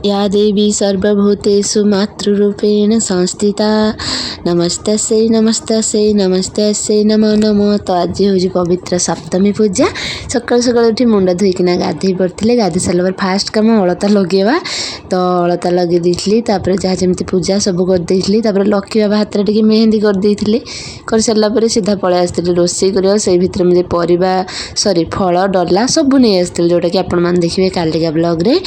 या देवी सर्वभूतेषु मातृरूपेण संस्थिता नमस्तस्यै नमस्तस्यै नमस्तस्यै नमो नमो। तो आज हूँ पवित्र सप्तमी पूजा। सकाल सकाल उठी मुंड धोईकिना गाधई पड़ते गाधई सारा पर फास्ट कम अलता लगेवा। तो अलता लगे देती जहाँ जमी पूजा सब करदे लक्ष्मी बाबा हाथ में टे मेहंदी करदे कर सारापर सीधा पलि आसती रोषे कर से भितर मुझे परिवा सॉरी फल डला सब नहीं आसती जोटा कि आपण मैंने देखिए कालिका ब्लॉग रे।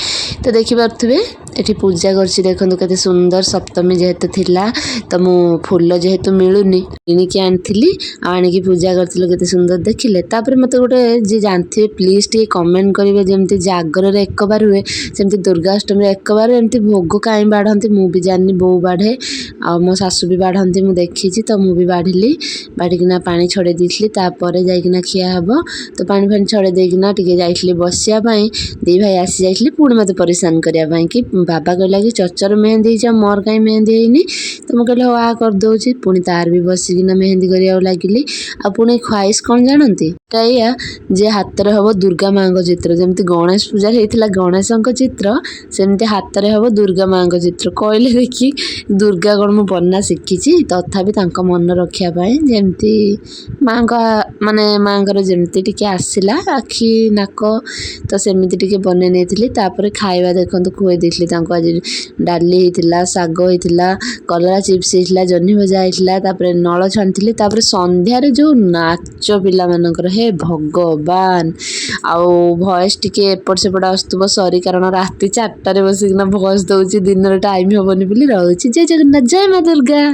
तो देखिपे ये पूजा करछि देखो केते सुंदर सप्तमी जेहेतु थिला तो मु फूल जेहेतु मिलूनी किणिकी आनी आनिकी पूजा करथिलो केते सुंदर देखिले। तापर मते गोटे जे जानथिबे प्लीज टी कमेंट करिवे जेमति जागर रे एक बार हुए सेमति दुर्गाष्टमी रे एक बार एमति भोग काई बाढ़ंती मु भी जाननी बो बाढ़े आ मो सासु भी बाढ़ंती मु देखिछि तो मु भी बाढ़िली बाढ़िकिना पानी छड़े देइथली तापर जाइकिना खिया हबो। तो पानी फानी छड़े देइकिना टिके जाइथली बसिया पई दी भाई आसी जाइथली पुणी मते परेशान करिया पई कि बाबा कहला कि चचर मेहंदी मोर कहीं मेहंदी है तो मुझे कहले आ कर दौची पुणी तार भी बसिकिना मेहंदी करिया लगिली। आ पुणी ख्वाइश कौन जानती या जे हाथ में हम दुर्गा माँ चित्र जमती गणेश पूजा होता गणेश चित्र सेमती हाथ में हम दुर्गा माँ चित्र कहले देखी दुर्गा कौन मु बना शिखी तथापि मन रखापी जमती माँ माने माँ जमती टिके आसला आखि नाक तो सेमती टिके बने नहीं तापर खाଇବା देखते खुए देती आज डाली होता शाग होता कलरा चिप्स होता जह्नी भजा होता नल छाणी तापर संध्यारे जो नाच पिला मानकर हे भगवान आउ भॉइस टिके एपट सेपट आसुव सॉरी कारण राति 4टारे बसिकिना भॉइस दउची दिन टाइम हेबनी बोली रहउची। जय जगन्नाथ जय माँ दुर्गा।